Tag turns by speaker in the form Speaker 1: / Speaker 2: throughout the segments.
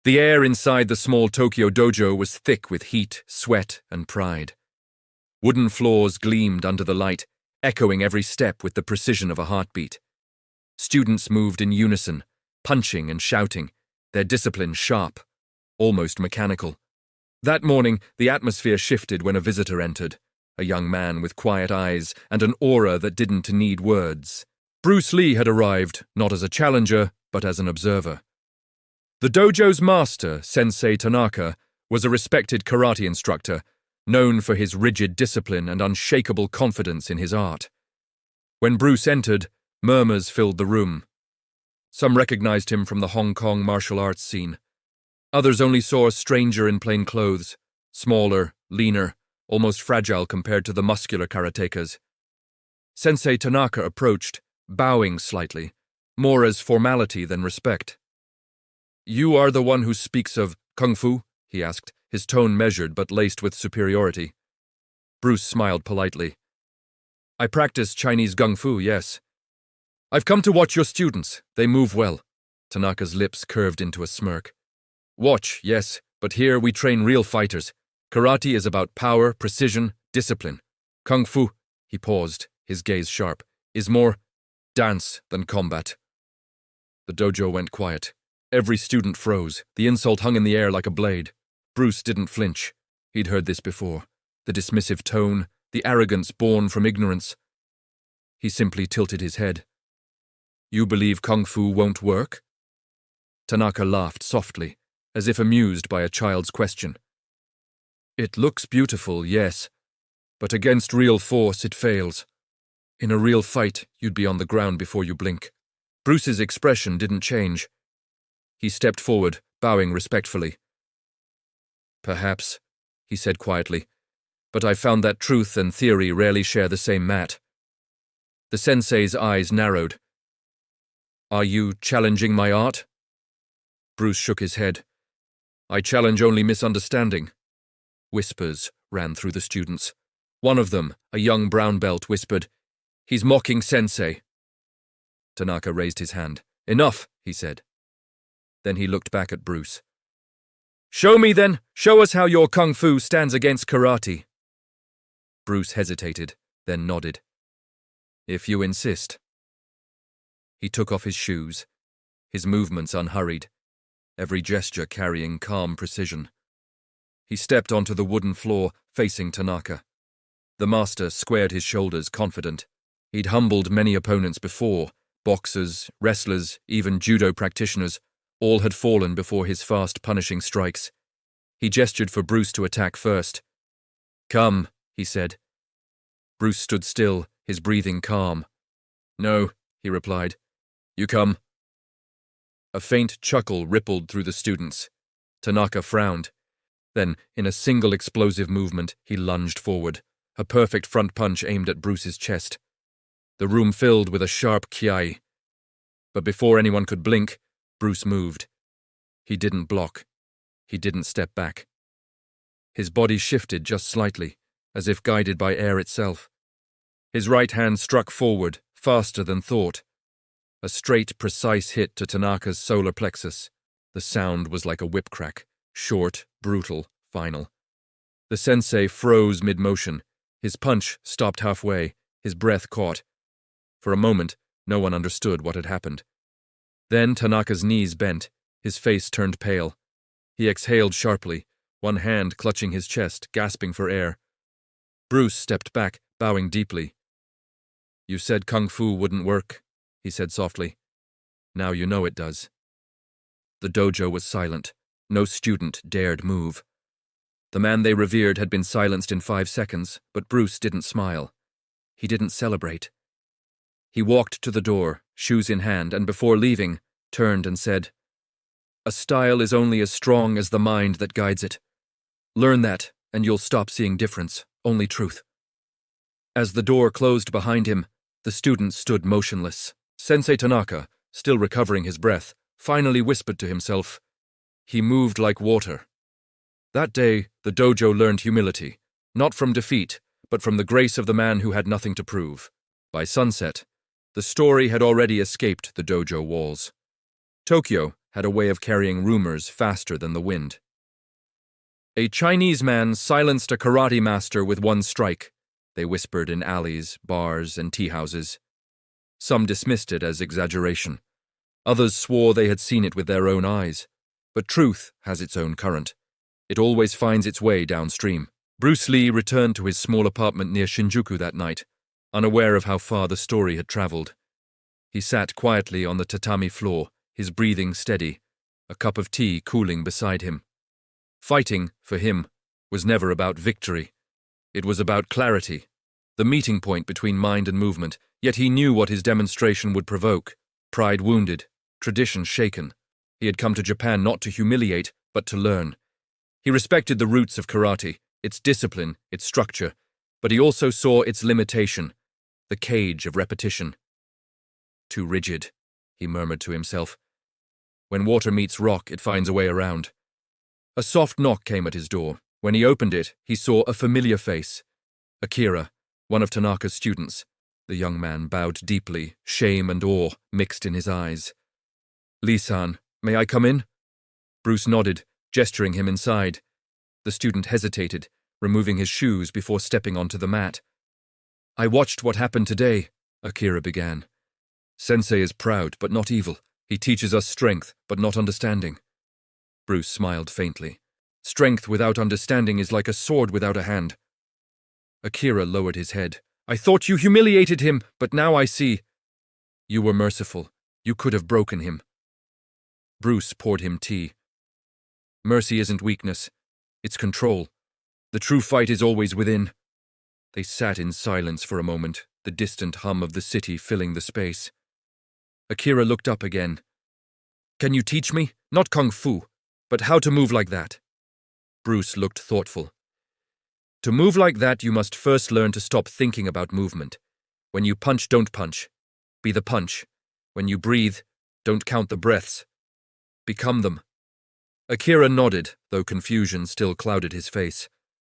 Speaker 1: The air inside the small Tokyo dojo was thick with heat, sweat, and pride. Wooden floors gleamed under the light, echoing every step with the precision of a heartbeat. Students moved in unison, punching and shouting, their discipline sharp, almost mechanical. That morning, the atmosphere shifted when a visitor entered, a young man with quiet eyes and an aura that didn't need words. Bruce Lee had arrived, not as a challenger, but as an observer. The dojo's master, Sensei Tanaka, was a respected karate instructor, known for his rigid discipline and unshakable confidence in his art. When Bruce entered, murmurs filled the room. Some recognized him from the Hong Kong martial arts scene. Others only saw a stranger in plain clothes, smaller, leaner, almost fragile compared to the muscular karatekas. Sensei Tanaka approached, bowing slightly, more as formality than respect. "You are the one who speaks of kung fu?" he asked, his tone measured but laced with superiority. Bruce smiled politely. "I practice Chinese kung fu, yes. I've come to watch your students. They move well." Tanaka's lips curved into a smirk. "Watch, yes, but here we train real fighters. Karate is about power, precision, discipline. Kung fu," he paused, his gaze sharp, "is more dance than combat." The dojo went quiet. Every student froze. The insult hung in the air like a blade. Bruce didn't flinch. He'd heard this before. The dismissive tone, the arrogance born from ignorance. He simply tilted his head. "You believe kung fu won't work?" Tanaka laughed softly, as if amused by a child's question. "It looks beautiful, yes, but against real force it fails. In a real fight, you'd be on the ground before you blink." Bruce's expression didn't change. He stepped forward, bowing respectfully. "Perhaps," he said quietly, "but I've found that truth and theory rarely share the same mat." The sensei's eyes narrowed. "Are you challenging my art?" Bruce shook his head. "I challenge only misunderstanding." Whispers ran through the students. One of them, a young brown belt, whispered, "He's mocking Sensei." Tanaka raised his hand. "Enough," he said. Then he looked back at Bruce. "Show me then. Show us how your kung fu stands against karate." Bruce hesitated, then nodded. "If you insist." He took off his shoes, his movements unhurried, every gesture carrying calm precision. He stepped onto the wooden floor, facing Tanaka. The master squared his shoulders, confident. He'd humbled many opponents before, boxers, wrestlers, even judo practitioners. All had fallen before his fast, punishing strikes. He gestured for Bruce to attack first. "Come," he said. Bruce stood still, his breathing calm. "No," he replied. "You come." A faint chuckle rippled through the students. Tanaka frowned. Then, in a single explosive movement, he lunged forward, a perfect front punch aimed at Bruce's chest. The room filled with a sharp kiai. But before anyone could blink, Bruce moved. He didn't block. He didn't step back. His body shifted just slightly, as if guided by air itself. His right hand struck forward, faster than thought. A straight, precise hit to Tanaka's solar plexus. The sound was like a whip crack, short, brutal, final. The sensei froze mid-motion. His punch stopped halfway, his breath caught. For a moment, no one understood what had happened. Then Tanaka's knees bent, his face turned pale. He exhaled sharply, one hand clutching his chest, gasping for air. Bruce stepped back, bowing deeply. "You said kung fu wouldn't work," he said softly. "Now you know it does." The dojo was silent. No student dared move. The man they revered had been silenced in 5 seconds, but Bruce didn't smile. He didn't celebrate. He walked to the door, shoes in hand, and before leaving, turned and said, "A style is only as strong as the mind that guides it. Learn that, and you'll stop seeing difference, only truth." As the door closed behind him, the student stood motionless. Sensei Tanaka, still recovering his breath, finally whispered to himself, "He moved like water." That day, the dojo learned humility, not from defeat, but from the grace of the man who had nothing to prove. By sunset, the story had already escaped the dojo walls. Tokyo, had a way of carrying rumors faster than the wind. A Chinese man silenced a karate master with one strike, they whispered in alleys, bars, and tea houses. Some dismissed it as exaggeration. Others swore they had seen it with their own eyes. But truth has its own current. It always finds its way downstream. Bruce Lee returned to his small apartment near Shinjuku that night, unaware of how far the story had traveled. He sat quietly on the tatami floor, his breathing steady, a cup of tea cooling beside him. Fighting, for him, was never about victory. It was about clarity, the meeting point between mind and movement, yet he knew what his demonstration would provoke. Pride wounded, tradition shaken. He had come to Japan not to humiliate, but to learn. He respected the roots of karate, its discipline, its structure, but he also saw its limitation, the cage of repetition. Too rigid, he murmured to himself. When water meets rock, it finds a way around. A soft knock came at his door. When he opened it, he saw a familiar face. Akira, one of Tanaka's students. The young man bowed deeply, shame and awe mixed in his eyes. "Lee-san, may I come in?" Bruce nodded, gesturing him inside. The student hesitated, removing his shoes before stepping onto the mat. "I watched what happened today," Akira began. "Sensei is proud, but not evil. He teaches us strength, but not understanding." Bruce smiled faintly. "Strength without understanding is like a sword without a hand." Akira lowered his head. "I thought you humiliated him, but now I see." "You were merciful. You could have broken him." Bruce poured him tea. "Mercy isn't weakness. It's control. The true fight is always within." They sat in silence for a moment, the distant hum of the city filling the space. Akira looked up again. "Can you teach me? Not kung fu, but how to move like that?" Bruce looked thoughtful. "To move like that, you must first learn to stop thinking about movement. When you punch, don't punch. Be the punch. When you breathe, don't count the breaths. Become them." Akira nodded, though confusion still clouded his face.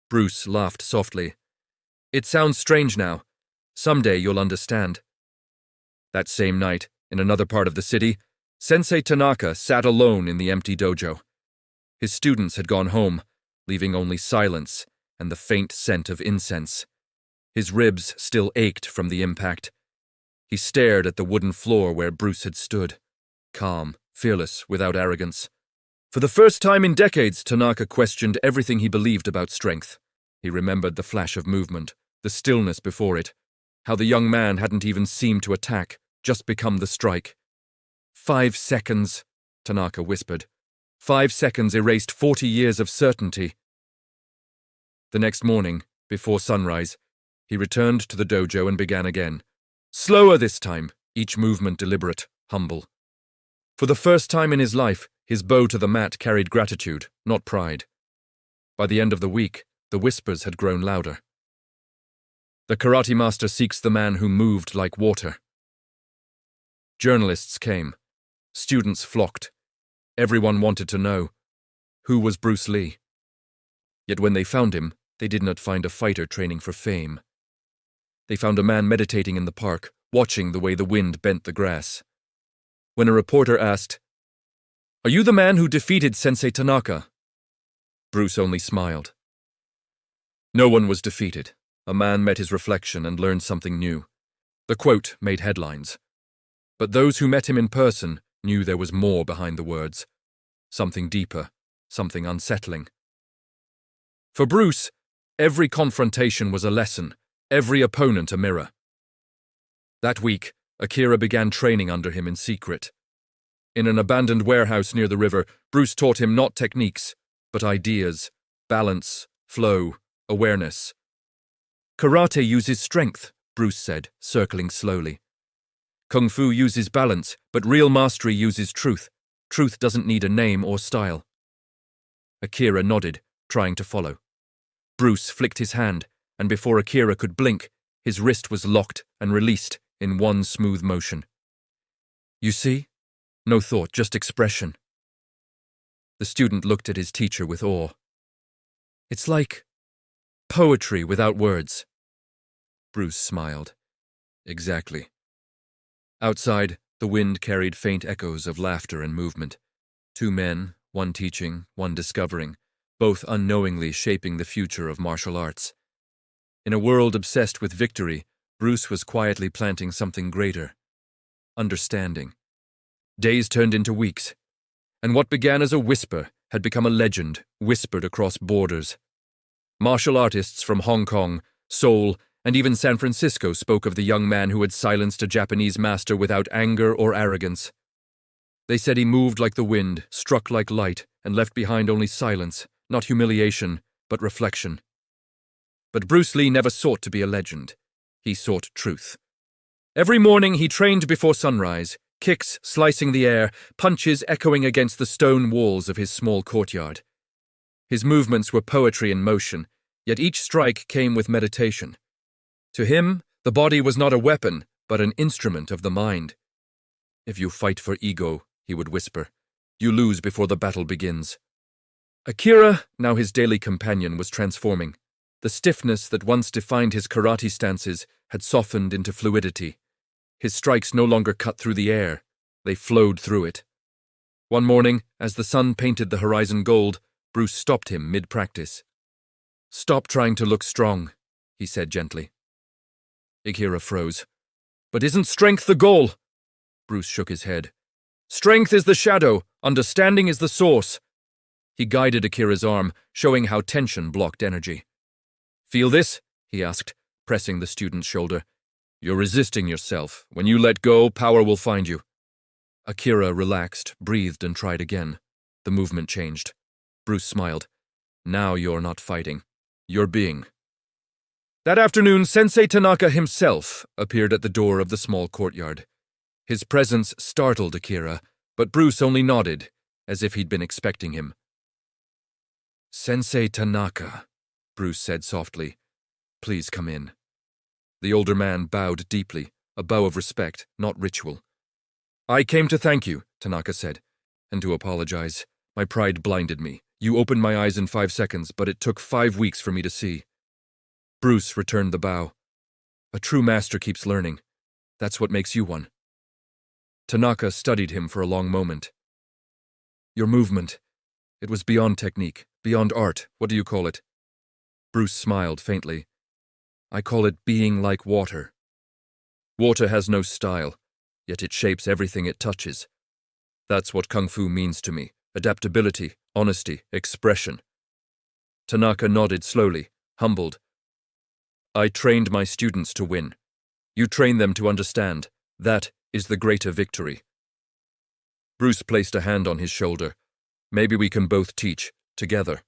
Speaker 1: Bruce laughed softly. "It sounds strange now. Someday you'll understand." That same night, in another part of the city, Sensei Tanaka sat alone in the empty dojo. His students had gone home, leaving only silence and the faint scent of incense. His ribs still ached from the impact. He stared at the wooden floor where Bruce had stood, calm, fearless, without arrogance. For the first time in decades, Tanaka questioned everything he believed about strength. He remembered the flash of movement, the stillness before it, how the young man hadn't even seemed to attack, just become the strike. 5 seconds, Tanaka whispered. 5 seconds erased 40 years of certainty. The next morning, before sunrise, he returned to the dojo and began again. Slower this time, each movement deliberate, humble. For the first time in his life, his bow to the mat carried gratitude, not pride. By the end of the week, the whispers had grown louder. The karate master seeks the man who moved like water. Journalists came. Students flocked. Everyone wanted to know, who was Bruce Lee? Yet when they found him, they did not find a fighter training for fame. They found a man meditating in the park, watching the way the wind bent the grass. When a reporter asked, "Are you the man who defeated Sensei Tanaka?" Bruce only smiled. No one was defeated. A man met his reflection and learned something new. The quote made headlines. But those who met him in person knew there was more behind the words. Something deeper, something unsettling. For Bruce, every confrontation was a lesson, every opponent a mirror. That week, Akira began training under him in secret. In an abandoned warehouse near the river, Bruce taught him not techniques, but ideas, balance, flow, awareness. Karate uses strength, Bruce said, circling slowly. Kung Fu uses balance, but real mastery uses truth. Truth doesn't need a name or style. Akira nodded, trying to follow. Bruce flicked his hand, and before Akira could blink, his wrist was locked and released in one smooth motion. You see? No thought, just expression. The student looked at his teacher with awe. It's like poetry without words. Bruce smiled. Exactly. Outside, the wind carried faint echoes of laughter and movement. Two men, one teaching, one discovering, both unknowingly shaping the future of martial arts. In a world obsessed with victory, Bruce was quietly planting something greater: understanding. Days turned into weeks, and what began as a whisper had become a legend, whispered across borders. Martial artists from Hong Kong, Seoul, and even San Francisco spoke of the young man who had silenced a Japanese master without anger or arrogance. They said he moved like the wind, struck like light, and left behind only silence, not humiliation, but reflection. But Bruce Lee never sought to be a legend. He sought truth. Every morning he trained before sunrise, kicks slicing the air, punches echoing against the stone walls of his small courtyard. His movements were poetry in motion, yet each strike came with meditation. To him, the body was not a weapon, but an instrument of the mind. "If you fight for ego," he would whisper, "you lose before the battle begins." Akira, now his daily companion, was transforming. The stiffness that once defined his karate stances had softened into fluidity. His strikes no longer cut through the air, they flowed through it. One morning, as the sun painted the horizon gold, Bruce stopped him mid-practice. "Stop trying to look strong," he said gently. Akira froze. "But isn't strength the goal?" Bruce shook his head. "Strength is the shadow, understanding is the source." He guided Akira's arm, showing how tension blocked energy. "Feel this?" he asked, pressing the student's shoulder. "You're resisting yourself. When you let go, power will find you." Akira relaxed, breathed, and tried again. The movement changed. Bruce smiled. "Now you're not fighting. You're being." That afternoon, Sensei Tanaka himself appeared at the door of the small courtyard. His presence startled Akira, but Bruce only nodded, as if he'd been expecting him. "Sensei Tanaka," Bruce said softly. "Please come in." The older man bowed deeply, a bow of respect, not ritual. "I came to thank you," Tanaka said, "and to apologize. My pride blinded me. You opened my eyes in 5 seconds, but it took 5 weeks for me to see." Bruce returned the bow. "A true master keeps learning. That's what makes you one." Tanaka studied him for a long moment. "Your movement. It was beyond technique, beyond art. What do you call it?" Bruce smiled faintly. "I call it being like water. Water has no style, yet it shapes everything it touches. That's what Kung Fu means to me. Adaptability, honesty, expression." Tanaka nodded slowly, humbled. "I trained my students to win. You train them to understand. That is the greater victory." Bruce placed a hand on his shoulder. "Maybe we can both teach, together."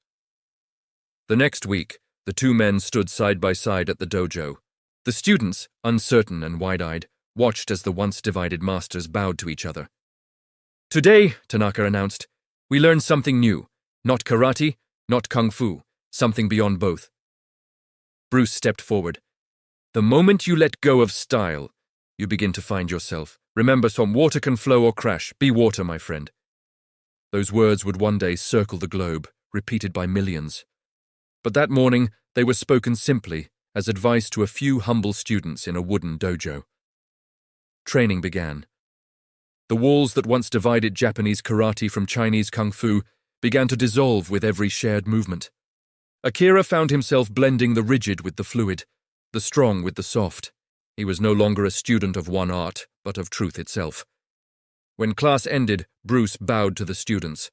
Speaker 1: The next week, the two men stood side by side at the dojo. The students, uncertain and wide-eyed, watched as the once-divided masters bowed to each other. "Today," Tanaka announced, "we learn something new. Not karate, not kung fu, something beyond both." Bruce stepped forward. "The moment you let go of style, you begin to find yourself. Remember, some water can flow or crash. Be water, my friend." Those words would one day circle the globe, repeated by millions. But that morning, they were spoken simply, as advice to a few humble students in a wooden dojo. Training began. The walls that once divided Japanese karate from Chinese kung fu began to dissolve with every shared movement. Akira found himself blending the rigid with the fluid, the strong with the soft. He was no longer a student of one art, but of truth itself. When class ended, Bruce bowed to the students.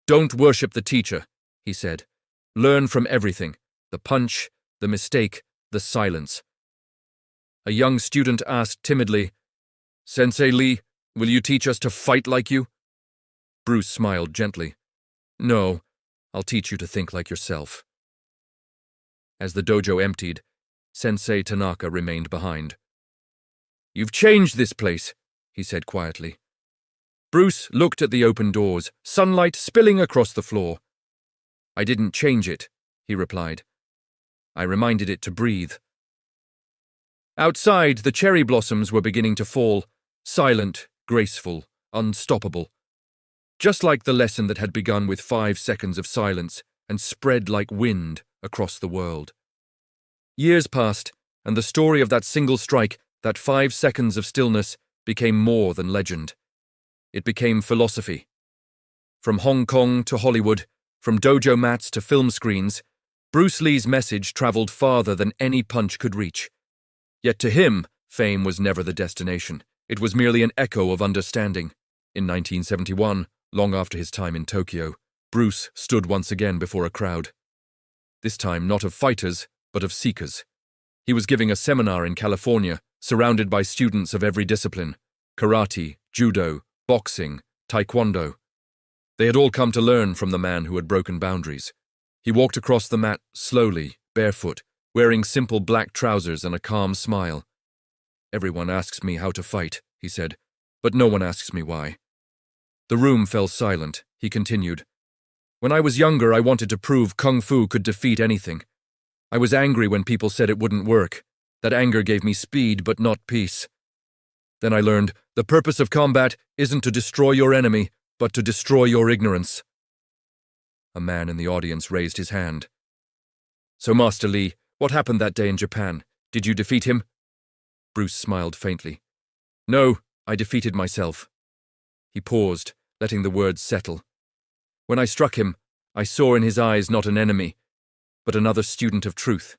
Speaker 1: "Don't worship the teacher," he said. "Learn from everything, the punch, the mistake, the silence." A young student asked timidly, "Sensei Lee, will you teach us to fight like you?" Bruce smiled gently. "No, I'll teach you to think like yourself." As the dojo emptied, Sensei Tanaka remained behind. "You've changed this place," he said quietly. Bruce looked at the open doors, sunlight spilling across the floor. "I didn't change it," he replied. "I reminded it to breathe." Outside, the cherry blossoms were beginning to fall, silent, graceful, unstoppable. Just like the lesson that had begun with 5 seconds of silence and spread like wind across the world. Years passed, and the story of that single strike, that 5 seconds of stillness, became more than legend. It became philosophy. From Hong Kong to Hollywood, from dojo mats to film screens, Bruce Lee's message traveled farther than any punch could reach. Yet to him, fame was never the destination. It was merely an echo of understanding. In 1971, long after his time in Tokyo, Bruce stood once again before a crowd. This time not of fighters, but of seekers. He was giving a seminar in California, surrounded by students of every discipline: karate, judo, boxing, taekwondo. They had all come to learn from the man who had broken boundaries. He walked across the mat slowly, barefoot, wearing simple black trousers and a calm smile. "Everyone asks me how to fight," he said, "but no one asks me why." The room fell silent. He continued, "When I was younger, I wanted to prove Kung Fu could defeat anything. I was angry when people said it wouldn't work. That anger gave me speed, but not peace. Then I learned the purpose of combat isn't to destroy your enemy, but to destroy your ignorance." A man in the audience raised his hand. "So, Master Lee, what happened that day in Japan? Did you defeat him?" Bruce smiled faintly. "No, I defeated myself." He paused, letting the words settle. "When I struck him, I saw in his eyes not an enemy, but another student of truth.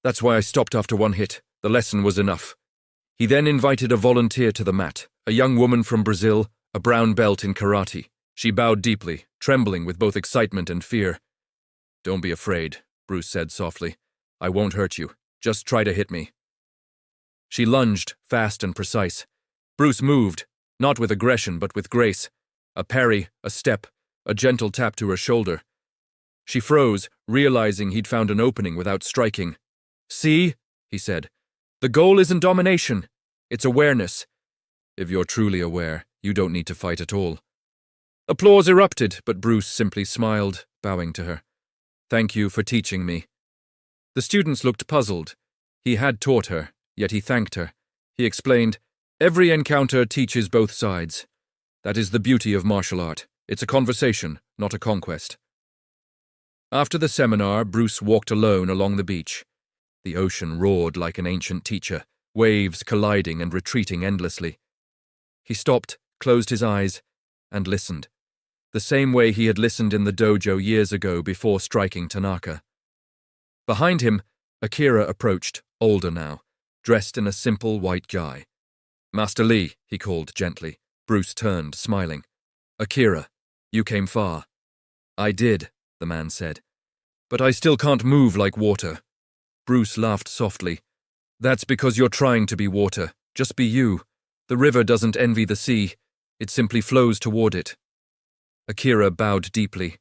Speaker 1: That's why I stopped after one hit. The lesson was enough." He then invited a volunteer to the mat, a young woman from Brazil, a brown belt in karate. She bowed deeply, trembling with both excitement and fear. "Don't be afraid," Bruce said softly. "I won't hurt you. Just try to hit me." She lunged, fast and precise. Bruce moved, not with aggression but with grace. A parry, a step, a gentle tap to her shoulder. She froze, realizing he'd found an opening without striking. "See," he said, "the goal isn't domination. It's awareness. If you're truly aware, you don't need to fight at all." Applause erupted, but Bruce simply smiled, bowing to her. "Thank you for teaching me." The students looked puzzled. He had taught her, yet he thanked her. He explained, "Every encounter teaches both sides. That is the beauty of martial art. It's a conversation, not a conquest." After the seminar, Bruce walked alone along the beach. The ocean roared like an ancient teacher, waves colliding and retreating endlessly. He stopped, closed his eyes, and listened, the same way he had listened in the dojo years ago before striking Tanaka. Behind him, Akira approached, older now, dressed in a simple white guy. "Master Lee," he called gently. Bruce turned, smiling. "Akira, you came far." "I did," the man said. "But I still can't move like water." Bruce laughed softly. "That's because you're trying to be water. Just be you. The river doesn't envy the sea. It simply flows toward it." Akira bowed deeply.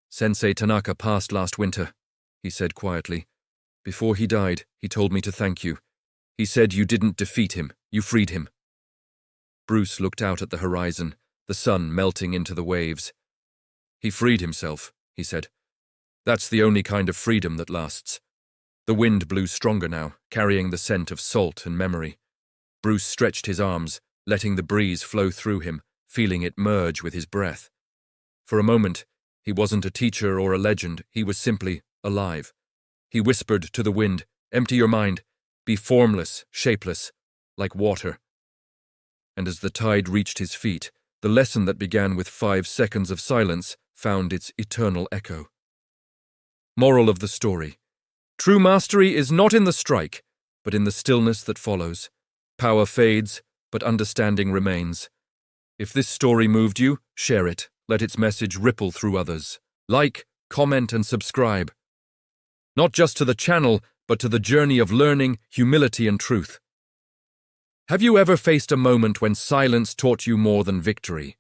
Speaker 1: "Sensei Tanaka passed last winter," he said quietly. "Before he died, he told me to thank you. He said you didn't defeat him, you freed him." Bruce looked out at the horizon, the sun melting into the waves. "He freed himself," he said. "That's the only kind of freedom that lasts." The wind blew stronger now, carrying the scent of salt and memory. Bruce stretched his arms, letting the breeze flow through him, feeling it merge with his breath. For a moment, he wasn't a teacher or a legend, he was simply alive. He whispered to the wind, "Empty your mind, be formless, shapeless, like water." And as the tide reached his feet, the lesson that began with 5 seconds of silence found its eternal echo. Moral of the story: true mastery is not in the strike, but in the stillness that follows. Power fades, but understanding remains. If this story moved you, share it. Let its message ripple through others. Like, comment, and subscribe. Not just to the channel, but to the journey of learning, humility, and truth. Have you ever faced a moment when silence taught you more than victory?